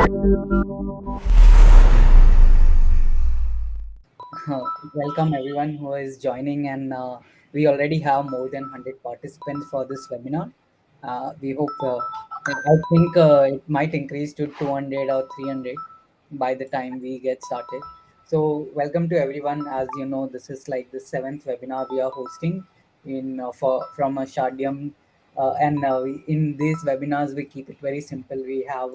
Welcome everyone who is joining, and we already have more than 100 participants for this webinar. We hope, I think it might increase to 200 or 300 by the time we get started. So, welcome to everyone. As you know, this is like the seventh webinar we are hosting in for from a Shardeum, in these webinars we keep it very simple. We have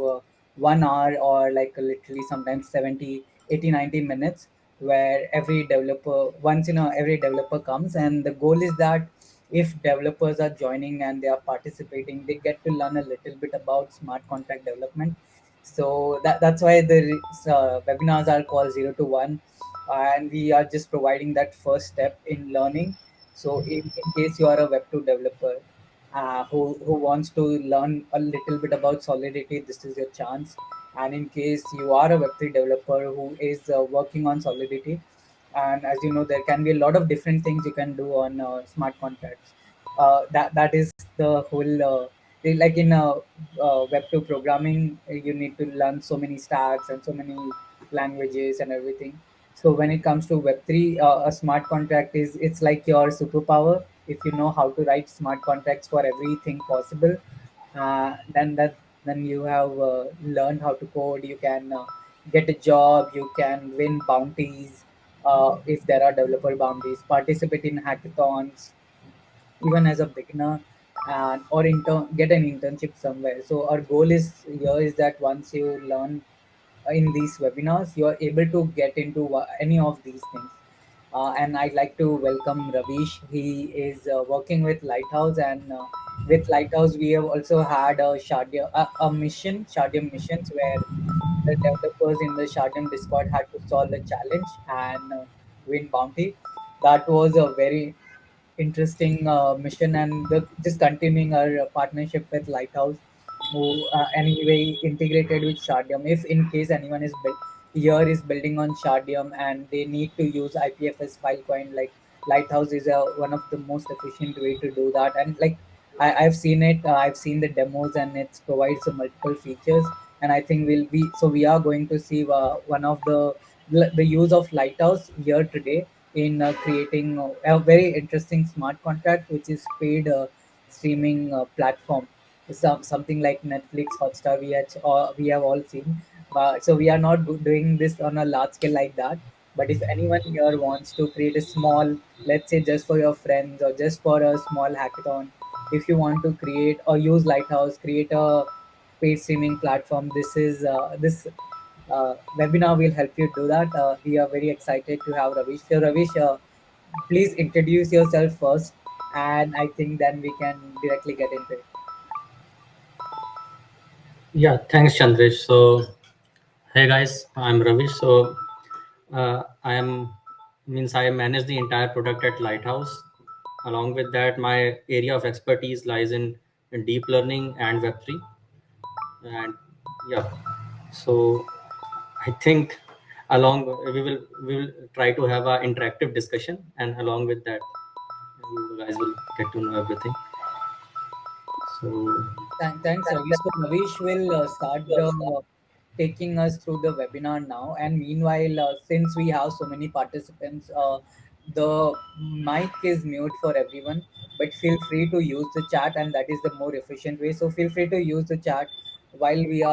1 hour or like literally sometimes 70, 80, 90 minutes where every developer once in a every developer comes, and the goal is that if developers are joining and they are participating, they get to learn a little bit about smart contract development. So that's why the webinars are called 0 to 1, and we are just providing that first step in learning. So in case you are a web 2 developer who wants to learn a little bit about Solidity, this is your chance. And in case you are a Web3 developer who is working on Solidity, and as you know, there can be a lot of different things you can do on smart contracts. That is the whole. Like in Web2 programming, you need to learn so many stacks and so many languages and everything. So when it comes to Web3, a smart contract is it's like your superpower. If you know how to write smart contracts for everything possible, then you have learned how to code. You can get a job. You can win bounties if there are developer bounties. Participate in hackathons even as a beginner, and or get an internship somewhere. So our goal is here is that once you learn in these webinars, you are able to get into any of these things. And I'd like to welcome Ravish. He is working with Lighthouse, and with Lighthouse, we have also had Shardeum missions, where the developers in the Shardeum Discord had to solve the challenge and win bounty. That was a very interesting mission, and just continuing our partnership with Lighthouse, who anyway integrated with Shardium. If in case anyone here is building on Shardium and they need to use IPFS Filecoin, like Lighthouse is one of the most efficient way to do that. And like I've seen it, I've seen the demos, and it provides multiple features. And I think we are going to see one of the use of Lighthouse here today in creating a very interesting smart contract, which is paid streaming platform. Something like Netflix, Hotstar, we have all seen. So we are not doing this on a large scale like that. But if anyone here wants to create a small, let's say just for your friends or just for a small hackathon, if you want to create or use Lighthouse, create a paid streaming platform, this webinar will help you do that. We are very excited to have Ravish. So, Ravish, please introduce yourself first, and I think then we can directly get into it. Yeah, thanks, Chandresh. So, hey guys, I'm Ravish. So, I manage the entire product at Lighthouse. Along with that, my area of expertise lies in deep learning and Web3. And yeah, so I think along we will try to have an interactive discussion, and along with that, you guys will get to know everything. So, Thanks, Ravish. So Ravish will start taking us through the webinar now. And meanwhile, since we have so many participants, the mic is mute for everyone. But feel free to use the chat, and that is the more efficient way. So feel free to use the chat while the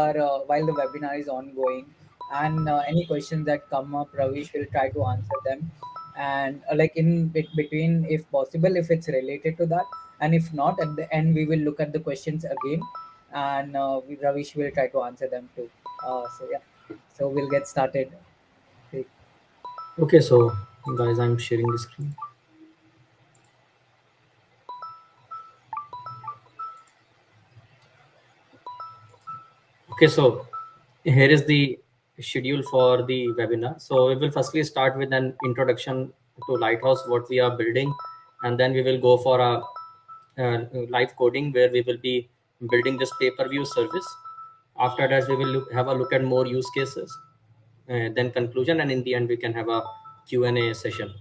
webinar is ongoing. And any questions that come up, Ravish will try to answer them. And like between, if possible, if it's related to that, and if not, at the end we will look at the questions again, and Ravish will try to answer them too. So yeah, so we'll get started. Okay. okay, so guys, I'm sharing the screen. Okay, so here is the schedule for the webinar. So we will firstly start with an introduction to Lighthouse, what we are building, and then we will go for a live coding where we will be building this pay-per-view service. After that, we will have a look at more use cases, then conclusion, and in the end, we can have a Q&A session.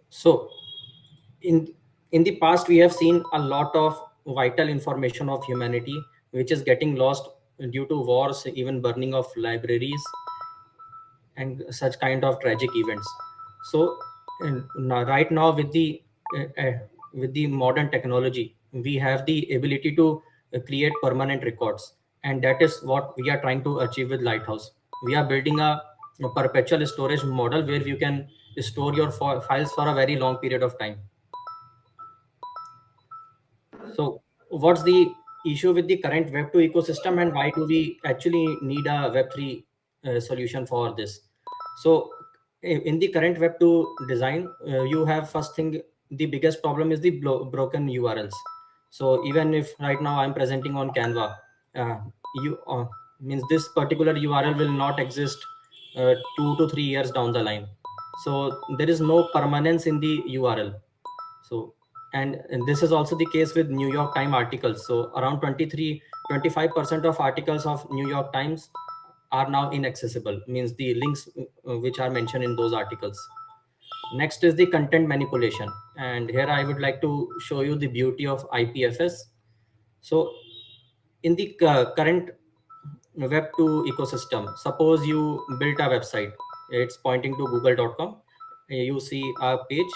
So in in the past we have seen a lot of vital information of humanity which is getting lost due to wars, even burning of libraries and such kind of tragic events. So now, right now with the modern technology, we have the ability to create permanent records, and that is what we are trying to achieve with Lighthouse. We are building a perpetual storage model where you can store your files for a very long period of time. So, what's the issue with the current Web2 ecosystem, and why do we actually need a Web3 solution for this? So, in the current Web2 design, you have first thing, the biggest problem is the broken URLs. So, even if right now I'm presenting on Canva, uh, you means this particular URL will not exist 2 to 3 years down the line. So, there is no permanence in the URL. So and this is also the case with New York Times articles. So around 25% of articles of New York Times are now inaccessible, means the links which are mentioned in those articles. Next is the content manipulation, and here I would like to show you the beauty of IPFS. So in the current web 2 ecosystem, suppose you built a website, it's pointing to google.com. You see a page.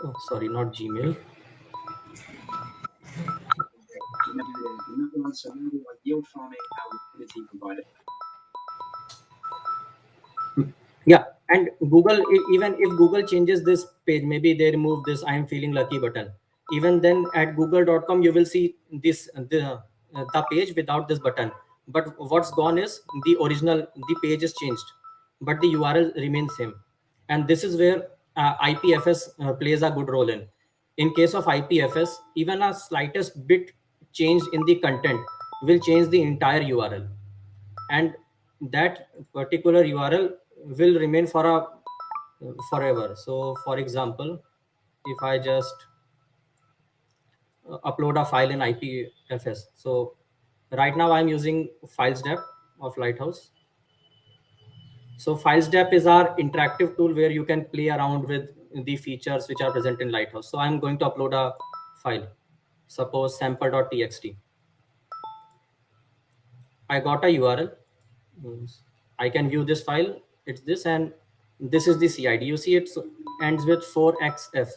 Oh, sorry, not Gmail. Yield farming and liquidity provider. Yeah, and Google, even if Google changes this page, maybe they remove this "I am feeling lucky" button. Even then, at google.com, you will see the page without this button. But what's gone is the page is changed, but the URL remains same. And this is where IPFS plays a good role in. In case of IPFS, even a slightest bit change in the content will change the entire URL, and that particular URL will remain for a forever. So for example, if I just upload a file in IPFS, so right now I'm using FilesDep of Lighthouse. So FilesDep is our interactive tool where you can play around with the features which are present in Lighthouse. So I'm going to upload a file, suppose sample.txt. I got a URL. I can view this file. It's this, and this is the CID. You see, it ends with 4xf.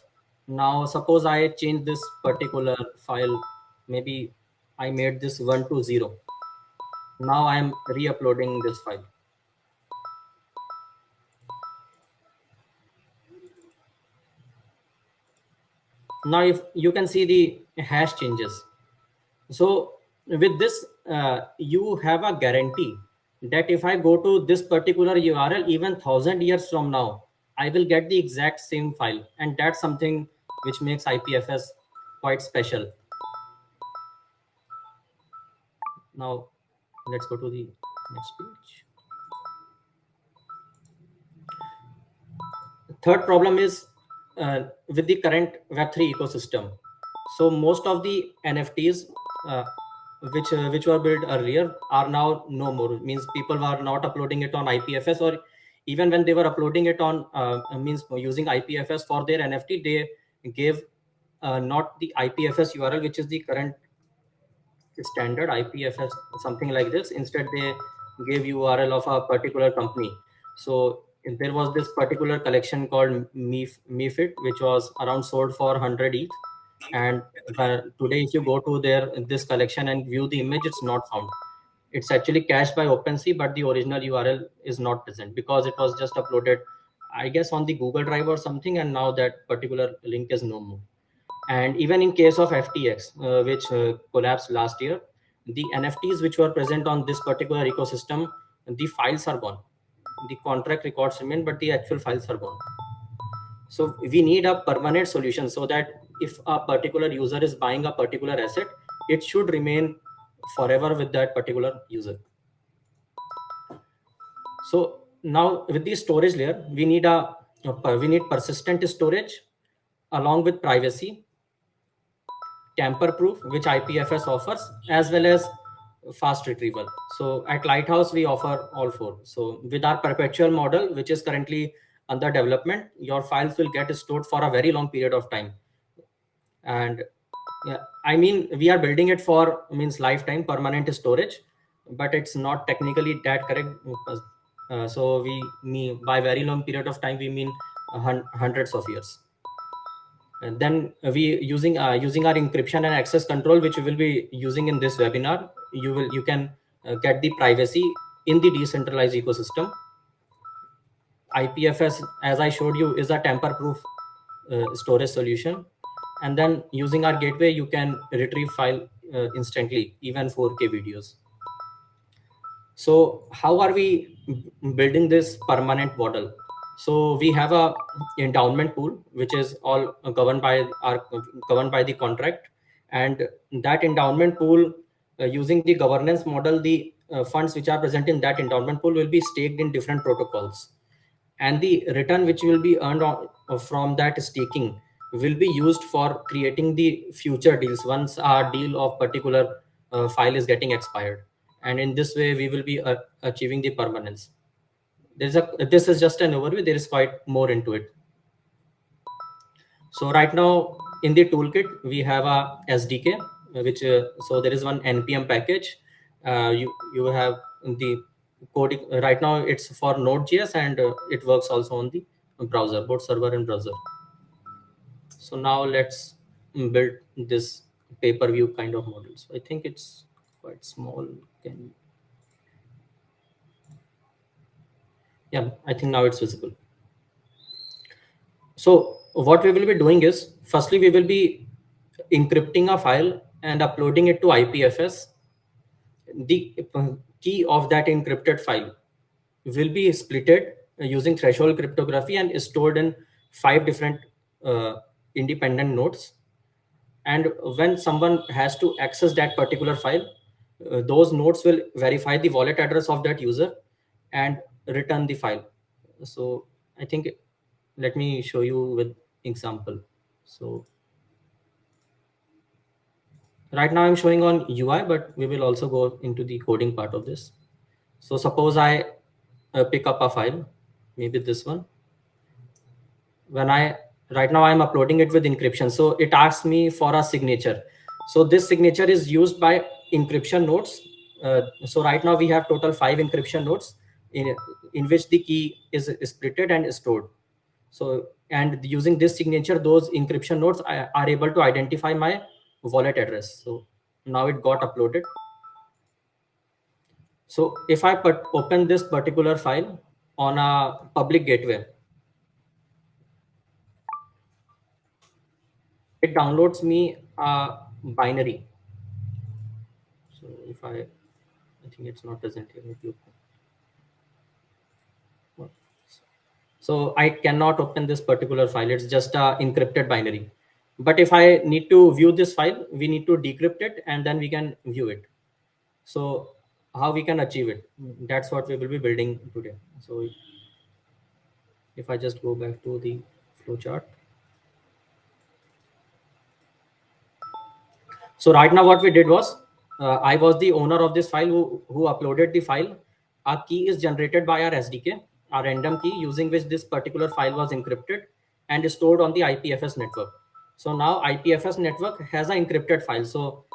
Now, suppose I change this particular file. Maybe I made this 120. Now I am re-uploading this file. Now, if you can see the hash changes. So with this, you have a guarantee that if I go to this particular URL, even 1,000 years from now, I will get the exact same file. And that's something which makes IPFS quite special. Now, let's go to the next page. Third problem is with the current Web3 ecosystem. So most of the NFTs uh, which were built earlier are now no more. It means people were not uploading it on IPFS, or even when they were uploading it on means using IPFS for their NFT, they gave not the IPFS URL, which is the current standard IPFS, something like this. Instead, they gave URL of a particular company. So there was this particular collection called Mifit, which was around sold for 100 ETH. And today, if you go to this collection and view the image, it's not found. It's actually cached by OpenSea, but the original URL is not present because it was just uploaded, I guess, on the Google Drive or something, and now that particular link is no more. And even in case of FTX, which collapsed last year, the NFTs which were present on this particular ecosystem, the files are gone. The contract records remain, but the actual files are gone. So we need a permanent solution so that if a particular user is buying a particular asset, it should remain forever with that particular user. So now with the storage layer, we need persistent storage along with privacy, tamper proof, which IPFS offers, as well as fast retrieval. So at Lighthouse, we offer all four. So with our perpetual model, which is currently under development, your files will get stored for a very long period of time. And Yeah, I mean, we are building it for means lifetime permanent storage, but it's not technically that correct. So we mean by very long period of time we mean hundreds of years. And then we using our encryption and access control, which we will be using in this webinar. You can get the privacy in the decentralized ecosystem. IPFS, as I showed you, is a tamper-proof storage solution. And then using our gateway, you can retrieve file instantly, even 4K videos. So how are we building this permanent model? So we have a endowment pool, which is all governed by the contract, and that endowment pool, using the governance model, the funds which are present in that endowment pool will be staked in different protocols, and the return which will be earned from that staking will be used for creating the future deals once our deal of particular file is getting expired, and in this way we will be achieving the permanence. This is just an overview. There is quite more into it. So right now in the toolkit we have a SDK, which so there is one npm package. You have the coding. Right now it's for Node.js, and it works also on the browser, both server and browser. So now let's build this pay-per-view kind of model. So I think it's quite small. Yeah, I think now it's visible. So what we will be doing is, firstly, we will be encrypting a file and uploading it to IPFS. The key of that encrypted file will be splitted using threshold cryptography and stored in 5 different uh, independent nodes. And when someone has to access that particular file, those nodes will verify the wallet address of that user and return the file. So I think, let me show you with example. So right now I'm showing on UI, but we will also go into the coding part of this. So suppose I pick up a file, maybe this one. When I right now I'm uploading it with encryption, so it asks me for a signature. So this signature is used by encryption nodes. So right now we have total 5 encryption nodes in which the key is splitted and stored. So, and using this signature, those encryption nodes are able to identify my wallet address. So now it got uploaded. So if I open this particular file on a public gateway, it downloads me a binary. So if I think it's not present here. Maybe so I cannot open this particular file. It's just a encrypted binary. But if I need to view this file, we need to decrypt it and then we can view it. So how we can achieve it? That's what we will be building today. So if I just go back to the flowchart. So right now what we did was, I was the owner of this file who uploaded the file. Our key is generated by our SDK, our random key using which this particular file was encrypted and stored on the IPFS network. So now IPFS network has an encrypted file. So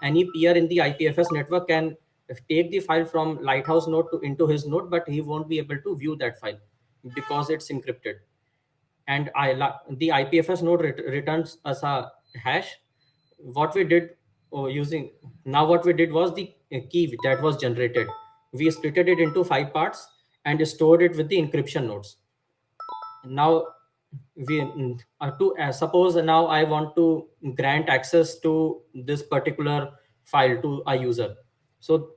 any peer in the IPFS network can take the file from Lighthouse node into his node, but he won't be able to view that file because it's encrypted. And the IPFS node returns us a hash. What we did using now what we did was the key that was generated, we splitted it into 5 parts and stored it with the encryption nodes. Now we to suppose now I want to grant access to this particular file to a user. So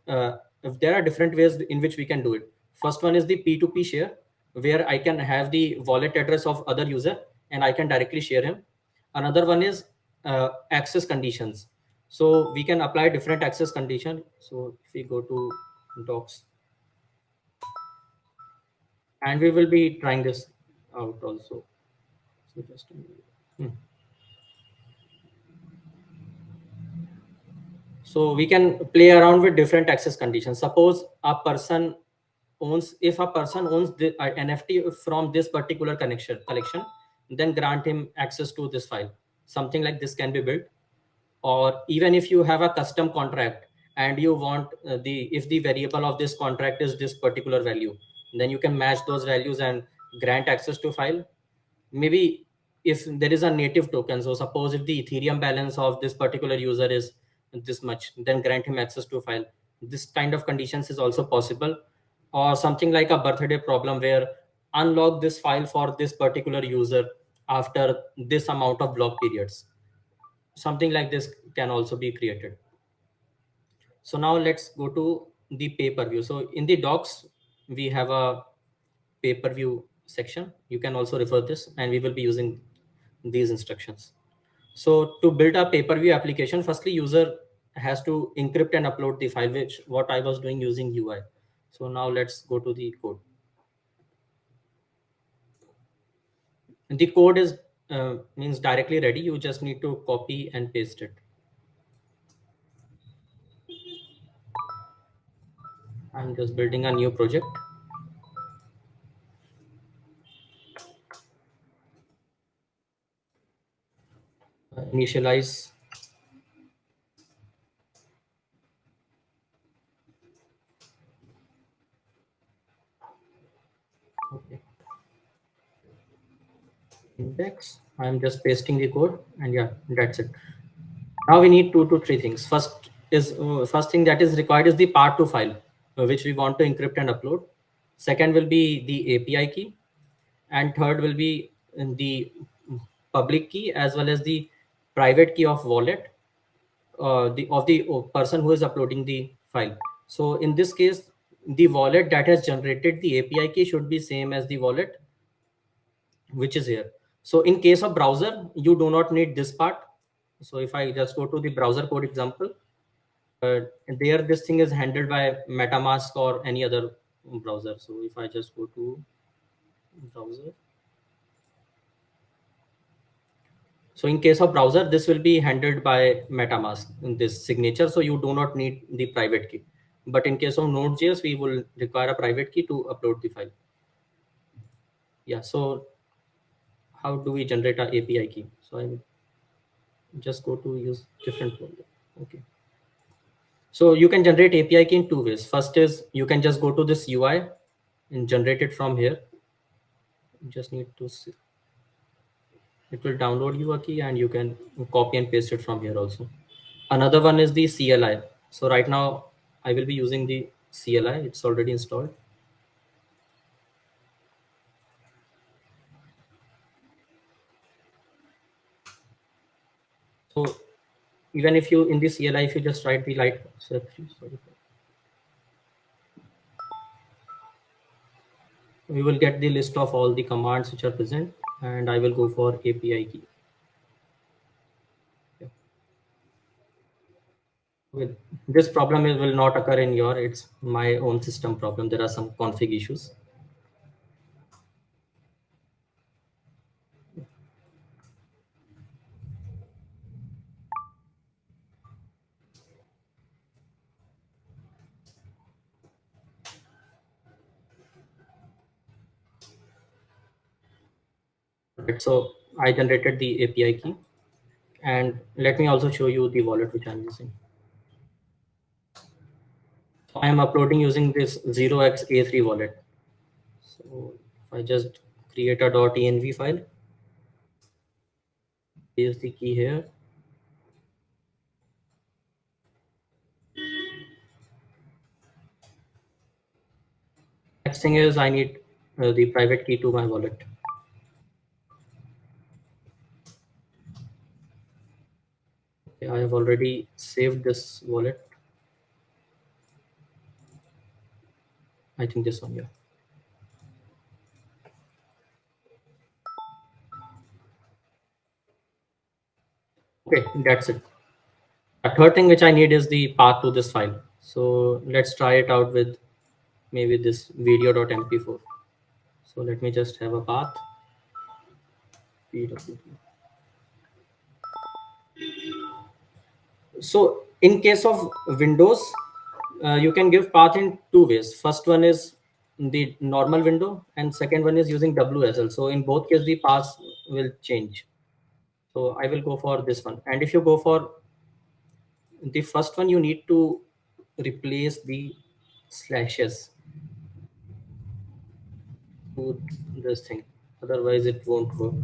if there are different ways in which we can do it. First one is the P2P share, where I can have the wallet address of other user and I can directly share him. Another one is access conditions. So we can apply different access condition. So if we go to docs, and we will be trying this out also. So just a minute. So we can play around with different access conditions. Suppose a person owns, if a person owns the NFT from this particular collection, then grant him access to this file. Something like this can be built. or even if you have a custom contract and you want if the variable of this contract is this particular value, then you can match those values and grant access to file. Maybe if there is a native token, so suppose if the Ethereum balance of this particular user is this much, then grant him access to file. This kind of conditions is also possible. Or something like a birthday problem where unlock this file for this particular user after this amount of block periods. Something like this can also be created. So now let's go to the pay-per-view. So in the docs, we have a pay-per-view section. You can also refer this, and we will be using these instructions. So to build a pay-per-view application, firstly, user has to encrypt and upload the file, which what I was doing using UI. So now let's go to the code. And the code is means directly ready. You just need to copy and paste it. I'm just building a new project. Initialize. Okay. Index. I'm just pasting the code, and yeah, that's it. Now we need 2 to 3 things. First thing that is required is the part2 file, which we want to encrypt and upload. Second will be the API key, and third will be the public key as well as the private key of wallet, the person who is uploading the file. So in this case, the wallet that has generated the API key should be same as the wallet which is here. So in case of browser, you do not need this part. So if I just go to the browser code example, there this thing is handled by MetaMask or any other browser. So if I just go to browser, so in case of browser, this will be handled by MetaMask in this signature. So you do not need the private key. But in case of Node.js, we will require a private key to upload the file. Yeah. So how do we generate our API key? So I will just go to use different folder. Okay. So you can generate API key in 2 ways. First is you can just go to this UI and generate it from here. You just need to see. It will download you a key and you can copy and paste it from here also. Another one is the CLI. So right now I will be using the CLI. It's already installed. So even if you in the CLI, if you just write the we will get the list of all the commands which are present, and I will go for API key. Yeah. With this problem, it will not occur in your, it's my own system problem. There are some config issues. Right, so I generated the API key, and let me also show you the wallet which I'm using. So I am uploading using this 0xA3 wallet. So if I just create a .env file, paste the key here. Next thing is I need the private key to my wallet. Okay, I have already saved this wallet. I think this one, yeah. Okay, that's it. The third thing which I need is the path to this file. So let's try it out with maybe this video.mp4. So let me just have a path. PWD. So in case of Windows, you can give path in 2 ways. First one is the normal window, and second one is using WSL. So in both cases, the paths will change. So I will go for this one. And if you go for the first one, you need to replace the slashes to this thing, otherwise it won't work.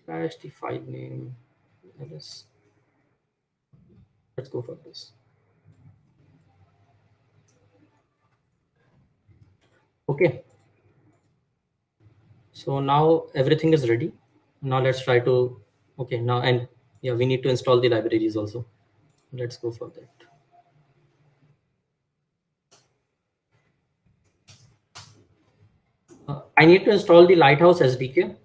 Slash the file name ls. Let's go for this. Okay, so now everything is ready. Now let's try to, okay, now, and yeah, we need to install the libraries also. Let's go for that. I need to install the Lighthouse SDK.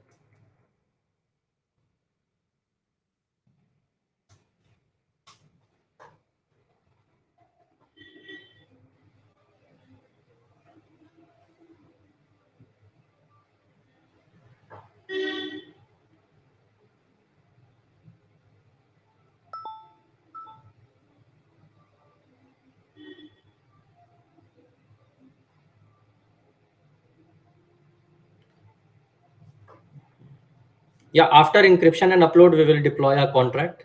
Yeah, after encryption and upload, we will deploy a contract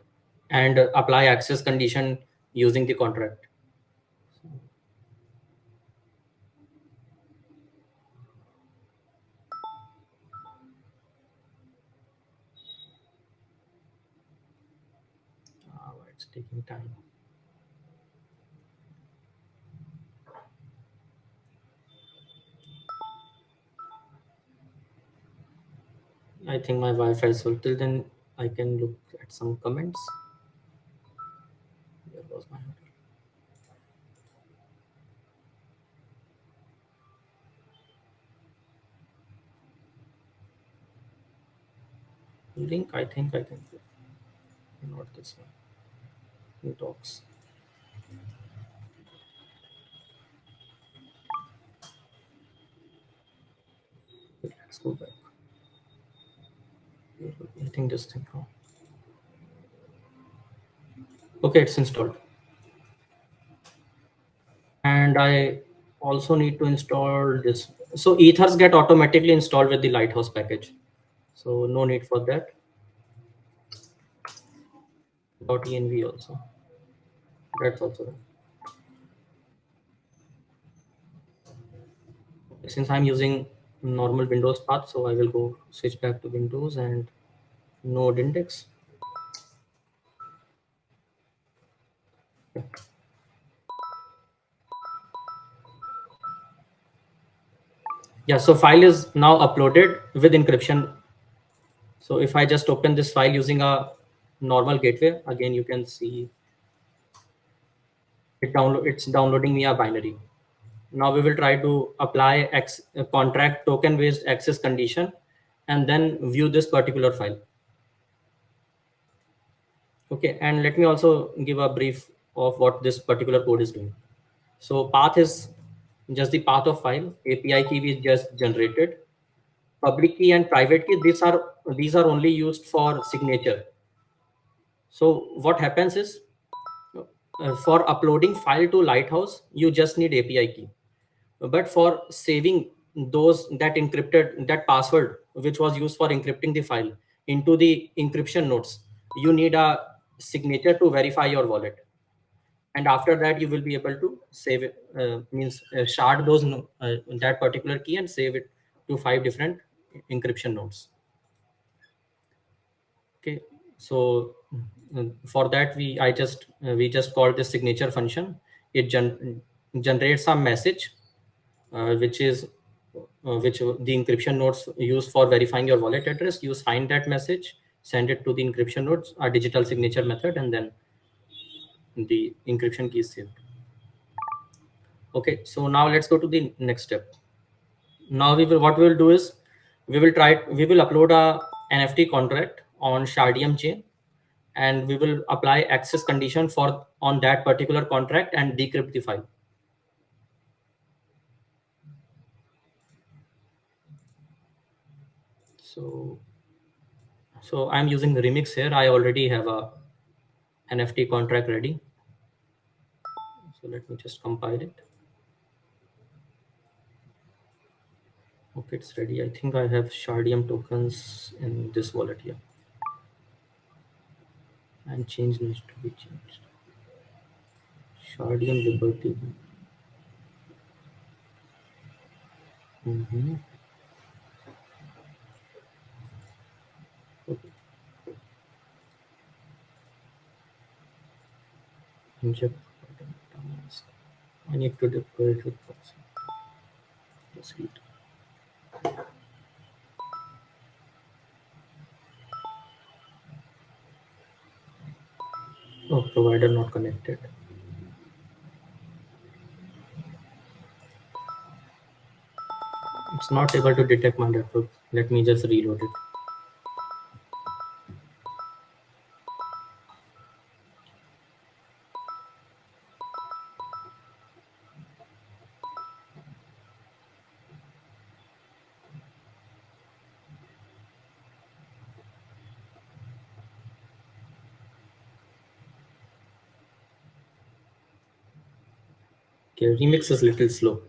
and apply access condition using the contract. It's taking time. I think my Wi-Fi is full. Till then, I can look at some comments. Where was my link? I think not this one. New talks. Let's go back. I think this thing. Okay, it's installed. And I also need to install this. So ethers get automatically installed with the Lighthouse package. So no need for that. .env also. That's also done. Since I'm using normal Windows path, so I will go switch back to Windows and node index. Yeah, so file is now uploaded with encryption. So if I just open this file using a normal gateway, again you can see it's downloading me a binary. Now we will try to apply contract token based access condition and then view this particular file. Okay, and let me also give a brief of what this particular code is doing. So path is just the path of file. API key is just generated. Public key and private key, these are only used for signature. So what happens is, for uploading file to Lighthouse, you just need API key. But for saving that password which was used for encrypting the file into the encryption nodes, you need a signature to verify your wallet. And after that, you will be able to save it, shard that particular key and save it to 5 different encryption nodes. Okay, so for that we just call this signature function. It generates a message which the encryption nodes use for verifying your wallet address. You sign that message, send it to the encryption nodes, a digital signature method, and then the encryption key is saved. Okay, so now let's go to the next step. Now what we will do is we will upload a NFT contract on Shardeum chain, and we will apply access condition on that particular contract and decrypt the file. So I'm using Remix here. I already have a NFT contract ready. So let me just compile it. Okay, it's ready. I think I have Shardeum tokens in this wallet here. And change needs to be changed. Shardeum Liberty. Mm-hmm. Okay. Inject. I need to deploy it with proxy. Proceed. Oh, provider not connected. It's not able to detect my network. Let me just reload it. Okay, remix is little slow.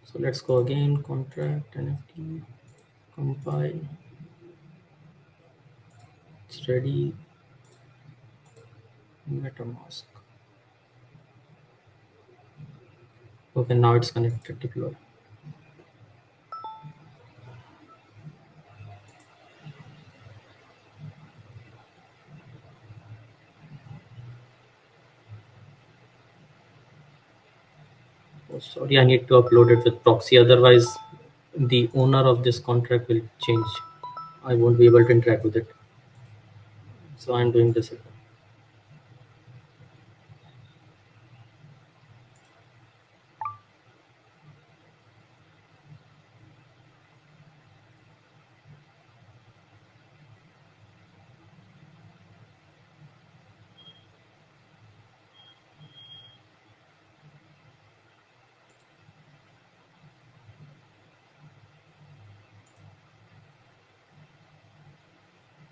So let's go again. Contract NFT. Compile. It's ready. MetaMask. Okay, now it's connected. Deploy. Oh, sorry, I need to upload it with proxy. Otherwise, the owner of this contract will change. I won't be able to interact with it. So I'm doing this again.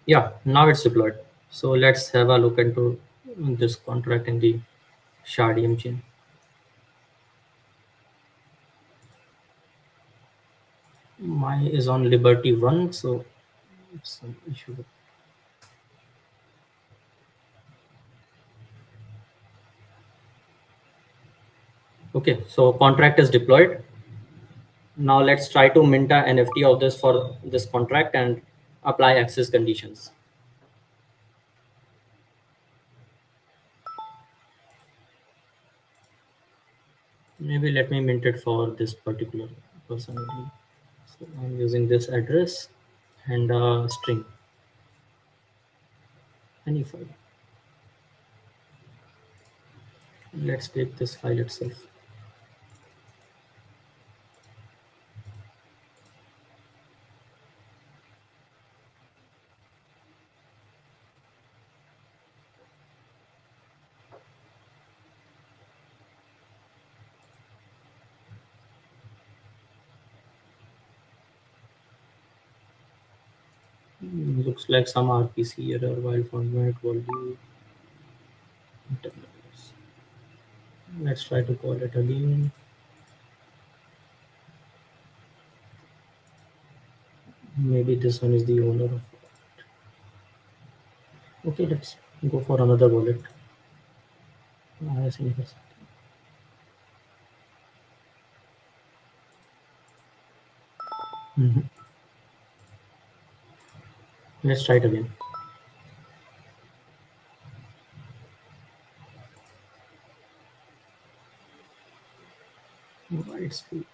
Yeah, now it's deployed. So let's have a look into this contract in the Shardium chain. My is on Liberty 1, so it's some issue. Okay, so contract is deployed. Now let's try to mint a NFT of this for this contract and apply access conditions. Maybe let me mint it for this particular person only. So I'm using this address and a string, any file. Let's take this file itself. Looks like some RPC error while format value. Let's try to call it again. Maybe this one is the owner of it. Okay, let's go for another wallet. I see this. Mhm. Let's try it again. Right speed.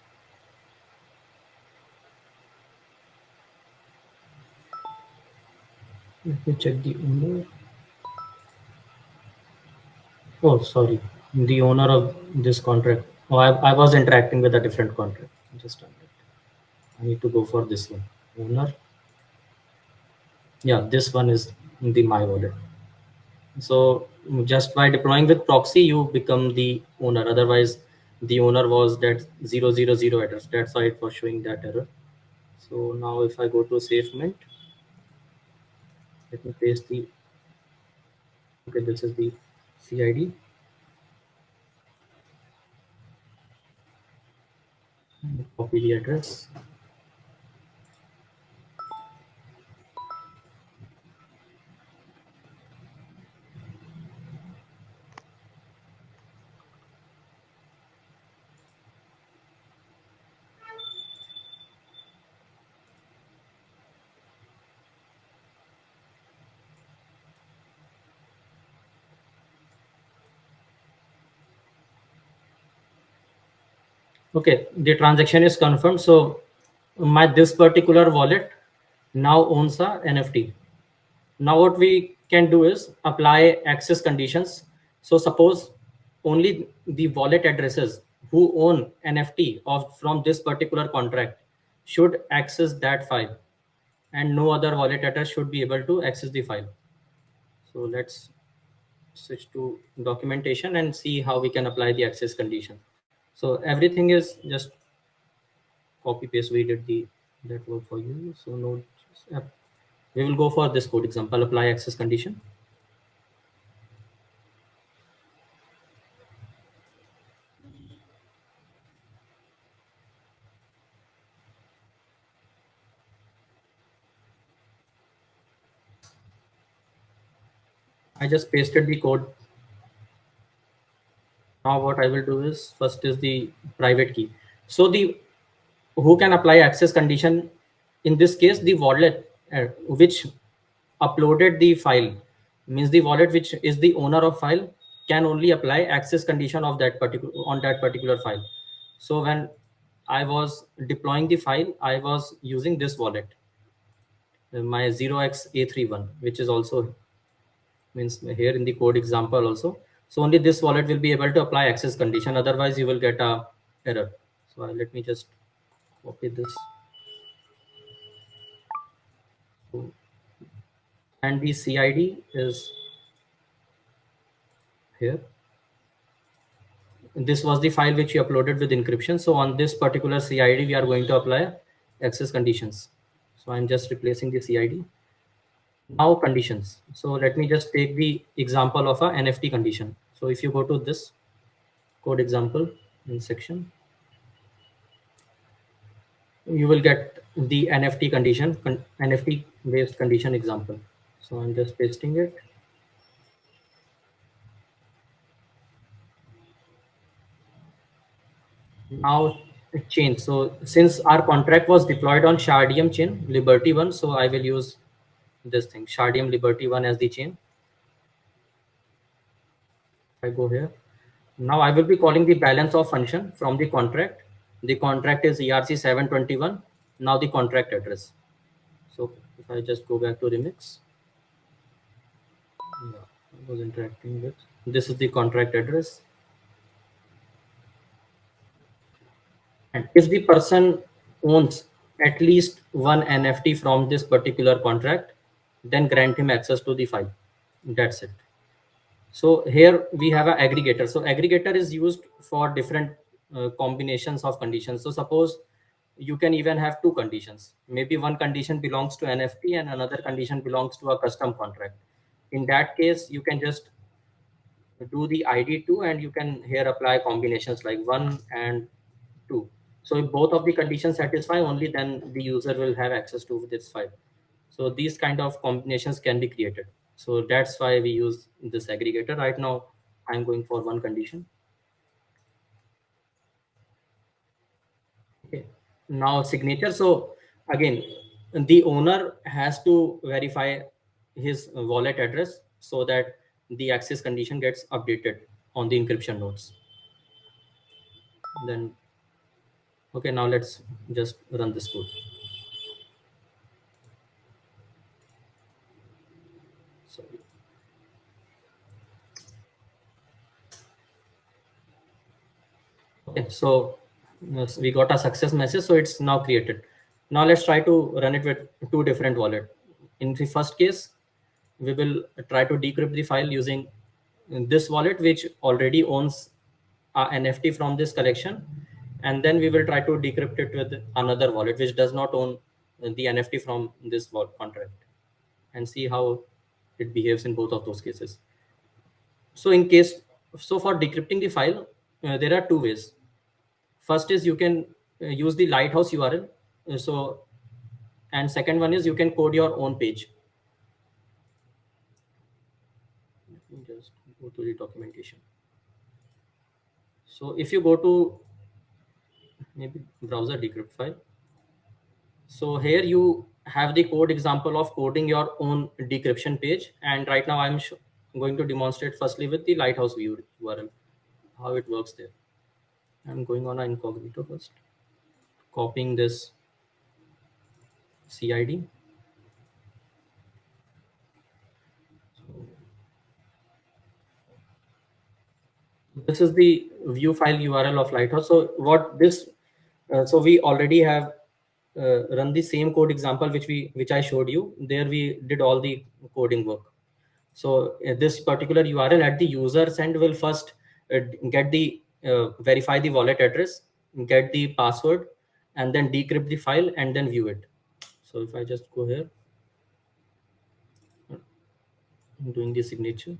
Let me check the owner. Oh, sorry. The owner of this contract. Oh, I was interacting with a different contract. Just a minute. I need to go for this one. Owner. Yeah, this one is the my wallet. So just by deploying with proxy, you become the owner. Otherwise, the owner was that 000 address. That's why it was showing that error. So now if I go to safe mint, let me paste the, okay, this is the CID. Copy the address. Okay, the transaction is confirmed. So my this particular wallet now owns a NFT. Now what we can do is apply access conditions. So suppose only the wallet addresses who own NFT of from this particular contract should access that file, and no other wallet address should be able to access the file. So let's switch to documentation and see how we can apply the access condition. So everything is just copy paste. We did the that work for you. So no, we will go for this code example. Apply access condition. I just pasted the code. Now what I will do is first is the private key. So the who can apply access condition in this case, the wallet which uploaded the file, means the wallet which is the owner of file can only apply access condition of that particular on that particular file. So when I was deploying the file, I was using this wallet, my 0xA31, which is also means here in the code example also. So only this wallet will be able to apply access condition, otherwise you will get a error. So let me just copy this. So, and the CID is here. This was the file which you uploaded with encryption. So on this particular CID we are going to apply access conditions. So I'm just replacing the CID. Now conditions. So let me just take the example of a NFT condition. So if you go to this code example in section, you will get the NFT condition, NFT based condition example. So I'm just pasting it. Now it changed. So since our contract was deployed on Shardeum chain, Liberty one, so I will use this thing, Shardeum Liberty one as the chain. I go here. Now I will be calling the balance of function from the contract. The contract is ERC721. Now the contract address. So if I just go back to Remix, yeah, I was interacting with. This is the contract address. And if the person owns at least one NFT from this particular contract, then grant him access to the file. That's it. So here we have an aggregator. So aggregator is used for different combinations of conditions. So suppose you can even have two conditions. Maybe one condition belongs to NFT and another condition belongs to a custom contract. In that case, you can just do the ID2 and you can here apply combinations like 1 and 2. So if both of the conditions satisfy, only then the user will have access to this file. So these kind of combinations can be created. So that's why we use this aggregator. Right now I'm going for one condition. Okay, now signature. So again, the owner has to verify his wallet address so that the access condition gets updated on the encryption nodes. Then okay, now let's just run this code. Sorry. Okay, so yes, we got a success message, so it's now created. Now let's try to run it with two different wallet. In the first case, we will try to decrypt the file using this wallet, which already owns a NFT from this collection, and then we will try to decrypt it with another wallet which does not own the NFT from this contract, and see how it behaves in both of those cases. So in case, so for decrypting the file, there are two ways. First is you can use the Lighthouse URL. So, and second one is you can code your own page. Let me just go to the documentation. So if you go to maybe browser decrypt file, so here you have the code example of coding your own decryption page. And right now I'm going to demonstrate firstly with the Lighthouse view URL, how it works there. I'm going on incognito first, copying this CID. This is the view file URL of Lighthouse. So what this, so we already have run the same code example which I showed you. There we did all the coding work. So this particular URL at the user's end will first get the verify the wallet address, get the password, and then decrypt the file and then view it. So if I just go here, I'm doing the signature.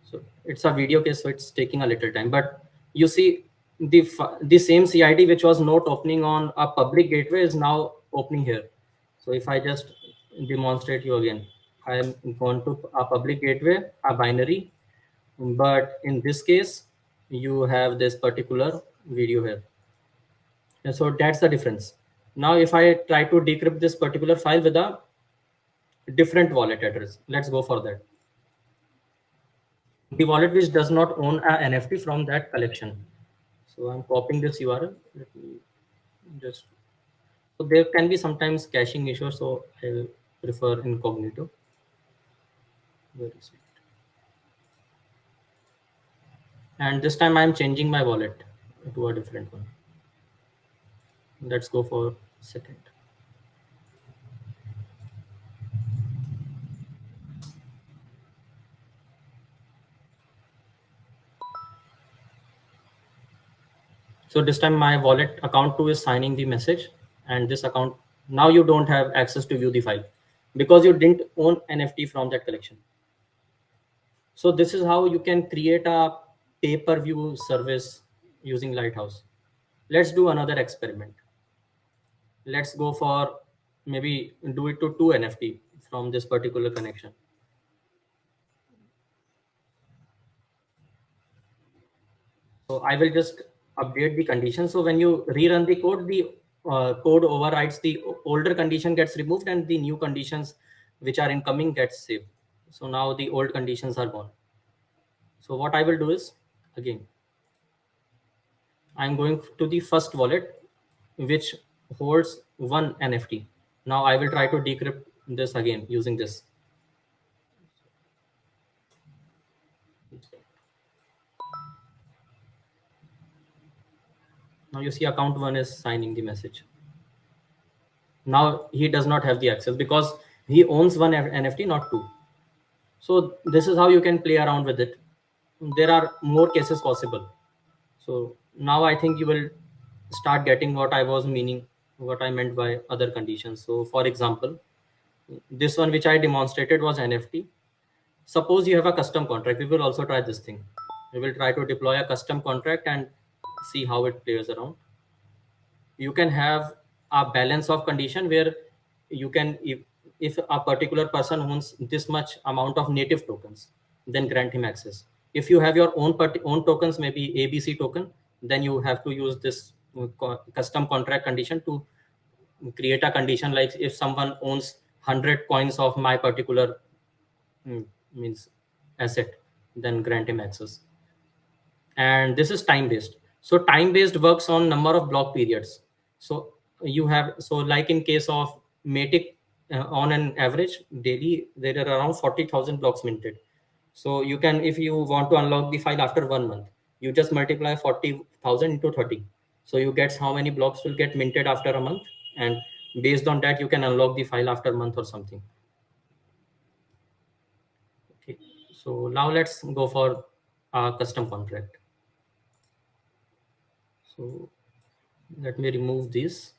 So it's a video case, so it's taking a little time. But you see, the same CID which was not opening on a public gateway is now opening here. So if I just demonstrate you again, I am going to a public gateway, a binary, but in this case, you have this particular video here. And so that's the difference. Now, if I try to decrypt this particular file with a different wallet address, let's go for that. The wallet which does not own a NFT from that collection. So I'm copying this URL. Let me just, so there can be sometimes caching issues, so I'll prefer incognito. Where is it? And this time I'm changing my wallet to a different one. Let's go for second. So this time my wallet account 2 is signing the message, and this account, now you don't have access to view the file because you didn't own NFT from that collection. So this is how you can create a pay-per-view service using Lighthouse. Let's do another experiment. Let's go for maybe do it to 2 NFT from this particular connection. So I will just update the condition. So when you rerun the code, the code overrides the older condition gets removed and the new conditions which are incoming gets saved. So now the old conditions are gone. So what I will do is, again, I'm going to the first wallet which holds 1 NFT. Now I will try to decrypt this again using this. Now you see account 1 is signing the message. Now he does not have the access because he owns 1 NFT, not 2. So this is how you can play around with it. There are more cases possible. So now I think you will start getting what I was meaning, what I meant by other conditions. So for example, this one which I demonstrated was NFT. Suppose you have a custom contract. We will also try this thing. We will try to deploy a custom contract and see how it plays around. You can have a balance of condition where you can, if a particular person owns this much amount of native tokens, then grant him access. If you have your own tokens, maybe ABC token, then you have to use this custom contract condition to create a condition like if someone owns 100 coins of my particular means asset, then grant him access. And this is time based. So time based works on number of block periods. So you have, so like in case of Matic, on an average daily there are around 40,000 blocks minted. So you can, if you want to unlock the file after 1 month, you just multiply 40,000 into 30. So you get how many blocks will get minted after a month, and based on that you can unlock the file after a month or something. Okay, so now let's go for a custom contract. So let me remove this.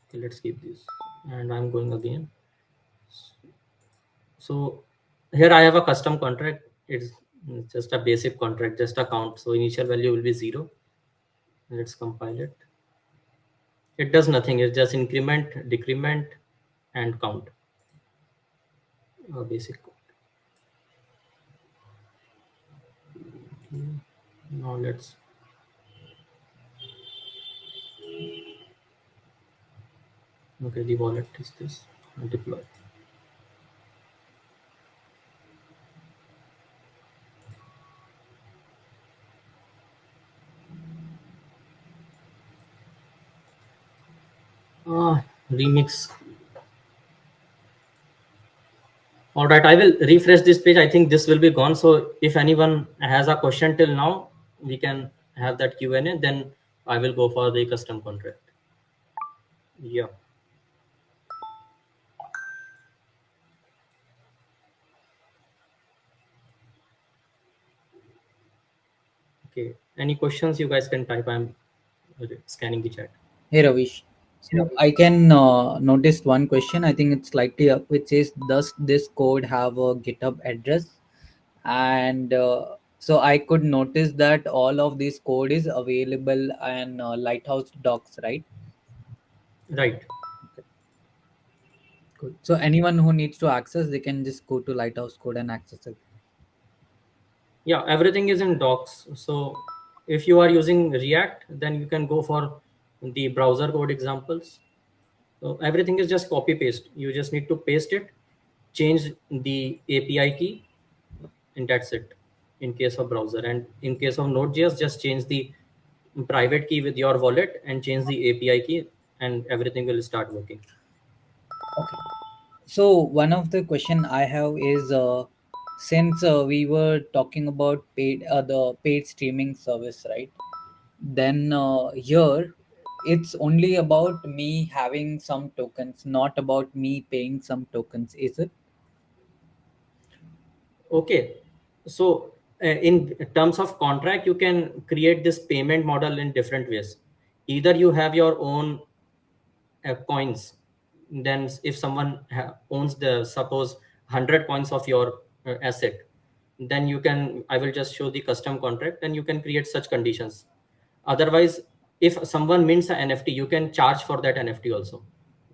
Okay, let's keep this, and I'm going again. So here I have a custom contract. It's just a basic contract, just a count. So initial value will be 0. Let's compile it. It does nothing. It's just increment, decrement, and count. Basic code. Now let's. Okay, the wallet is this. Deploy. Remix. All right, I will refresh this page. I think this will be gone. So if anyone has a question till now, we can have that Q&A. Then I will go for the custom contract. Yeah. Okay. Any questions you guys can type. I'm scanning the chat. Hey Ravish. So I can notice one question. I think it's slightly up, which is, does this code have a GitHub address? And so I could notice that all of this code is available on Lighthouse Docs, right? Right. Okay, good. So anyone who needs to access, they can just go to Lighthouse code and access it. Yeah, everything is in docs. So if you are using React, then you can go for the browser code examples. So everything is just copy paste. You just need to paste it, change the API key, and that's it. In case of browser, and in case of Node.js, just change the private key with your wallet and change the API key, and everything will start working. Okay. So one of the question I have is, since we were talking about the paid streaming service, right? Then here it's only about me having some tokens, not about me paying some tokens, is it? Okay, so in terms of contract, you can create this payment model in different ways. Either you have your own coins, then if someone owns the suppose 100 coins of your asset, then you can, I will just show the custom contract, and you can create such conditions. Otherwise, if someone mints an NFT, you can charge for that NFT also.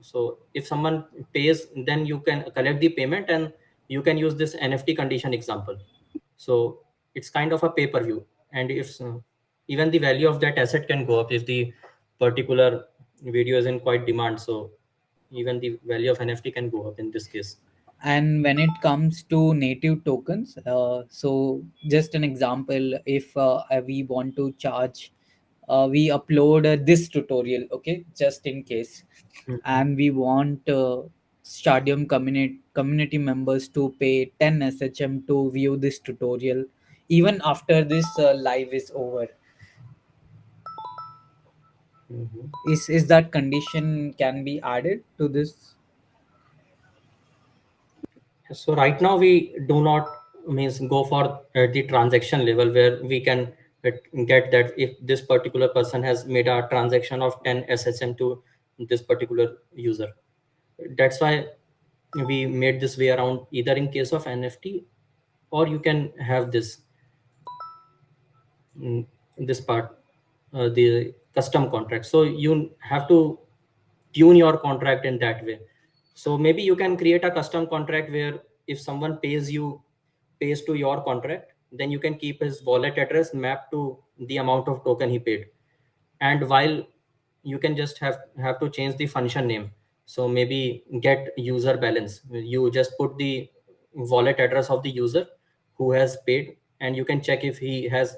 So if someone pays, then you can collect the payment, and you can use this NFT condition example. So it's kind of a pay per view. And if even the value of that asset can go up if the particular video is in quite demand. So even the value of NFT can go up in this case. And when it comes to native tokens, so just an example, if we want to charge, we upload this tutorial, okay, just in case, Mhm. and we want Shardeum community members to pay 10 SHM to view this tutorial, even after this live is over. Mhm. Is that condition can be added to this? So right now we do not means go for the transaction level where we can get that if this particular person has made a transaction of 10 SHM to this particular user. That's why we made this way around, either in case of NFT, or you can have this this part, the custom contract. So you have to tune your contract in that way. So maybe you can create a custom contract where if someone pays to your contract, then you can keep his wallet address mapped to the amount of token he paid. And while you can just have to change the function name. So maybe get user balance, you just put the wallet address of the user who has paid, and you can check if he has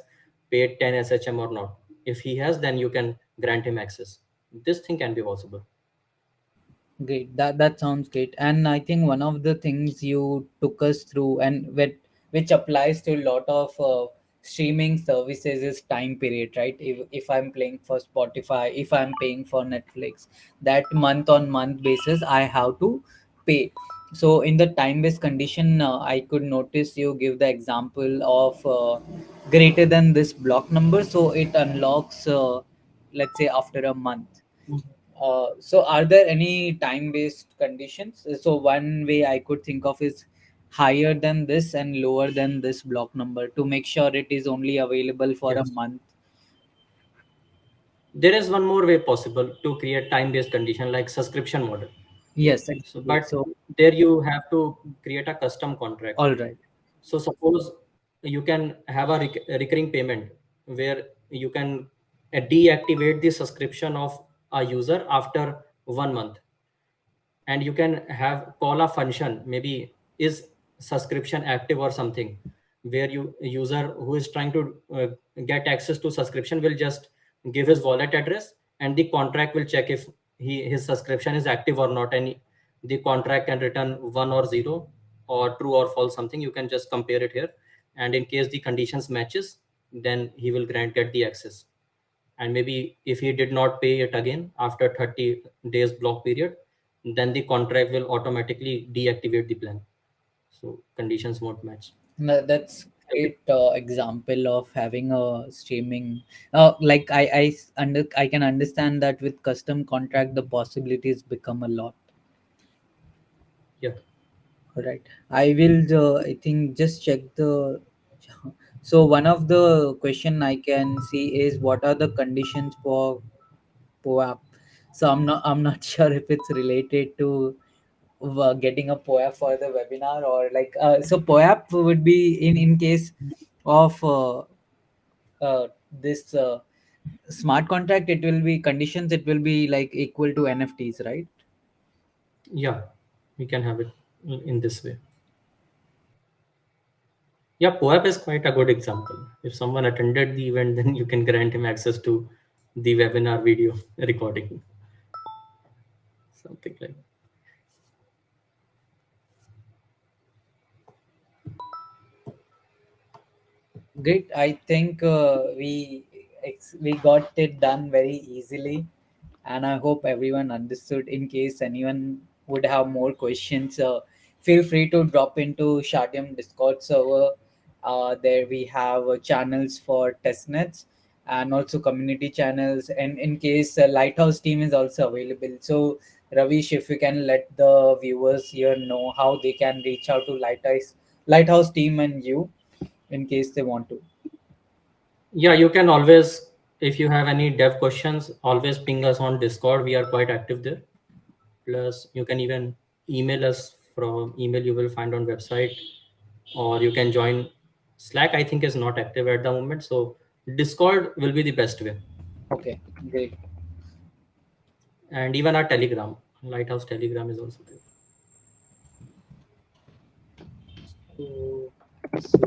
paid 10 SHM or not. If he has, then you can grant him access. This thing can be possible. Great. That sounds great. And I think one of the things you took us through, and which applies to a lot of streaming services, is time period, right? If I'm playing for Spotify, if I'm paying for Netflix, that month on month basis I have to pay. So in the time based condition, I could notice you give the example of greater than this block number, so it unlocks, let's say, after a month. So are there any time-based conditions? So one way I could think of is, higher than this and lower than this block number to make sure it is only available for a Yes. month. There is one more way possible to create time-based condition like subscription model. Yes, So, exactly. but So, there you have to create a custom contract. all right. So suppose you can have a recurring payment where you can deactivate the subscription of a user after 1 month, and you can have call a function, maybe is subscription active or something, where you a user who is trying to get access to subscription will just give his wallet address, and the contract will check if his subscription is active or not, and the contract can return 1 or 0 or true or false something. You can just compare it here, and in case the conditions matches, then he will grant get the access. And maybe if he did not pay it again after 30 days block period, then the contract will automatically deactivate the plan, so conditions won't match. No, that's great example of having a streaming. Like I can understand that with custom contract the possibilities become a lot. Yeah. All right. I will. I think just check the. So one of the question I can see is what are the conditions for POAP? So I'm not sure if it's related to getting a POAP for the webinar or like so POAP would be in case of this smart contract. It will be conditions. It will be like equal to NFTs, right? Yeah, we can have it in this way. Yeah, POAP is quite a good example. If someone attended the event, then you can grant him access to the webinar video recording, something like. Great. I think we got it done very easily, and I hope everyone understood. In case anyone would have more questions, feel free to drop into Shardeum Discord server. There we have channels for testnets and also community channels. And in case Lighthouse team is also available. So Ravish, if you can let the viewers here know how they can reach out to Lighthouse team and you in case they want to. Yeah, you can always, if you have any dev questions, always ping us on Discord. We are quite active there. Plus, you can even email us from email you will find on website, or you can join Slack. I think is not active at the moment, so Discord will be the best way, Okay, great. and even our Telegram, Lighthouse Telegram is also there. So, so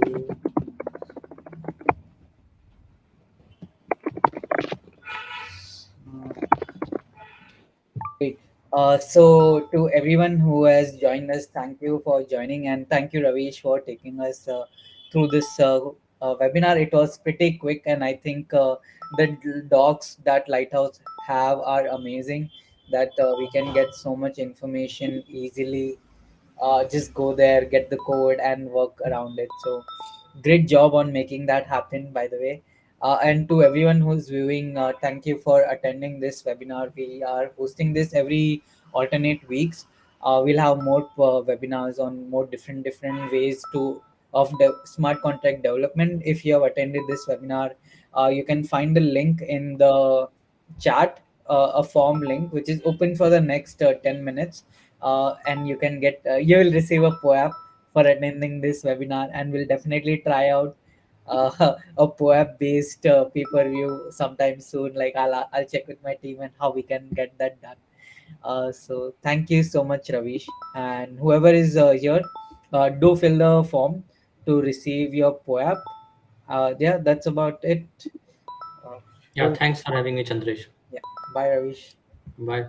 great. So to everyone who has joined us, thank you for joining, and thank you, Ravish, for taking us through this webinar. It was pretty quick, and I think the docs that Lighthouse have are amazing. That we can get so much information easily. Just go there, get the code, and work around it. So great job on making that happen, by the way. And to everyone who's viewing, thank you for attending this webinar. We are hosting this every alternate weeks. We'll have more webinars on more different ways to of smart contract development. If you have attended this webinar, you can find the link in the chat, a form link which is open for the next 10 minutes, and you will receive a POAP for attending this webinar, and we'll definitely try out a POAP based pay-per-view sometime soon. Like I'll check with my team and how we can get that done. So thank you so much, Ravish, and whoever is here, do fill the form to receive your POAP. Yeah, that's about it. uh, Yeah, oh, thanks for having me, Chandresh. yeah, bye, Ravish. Bye.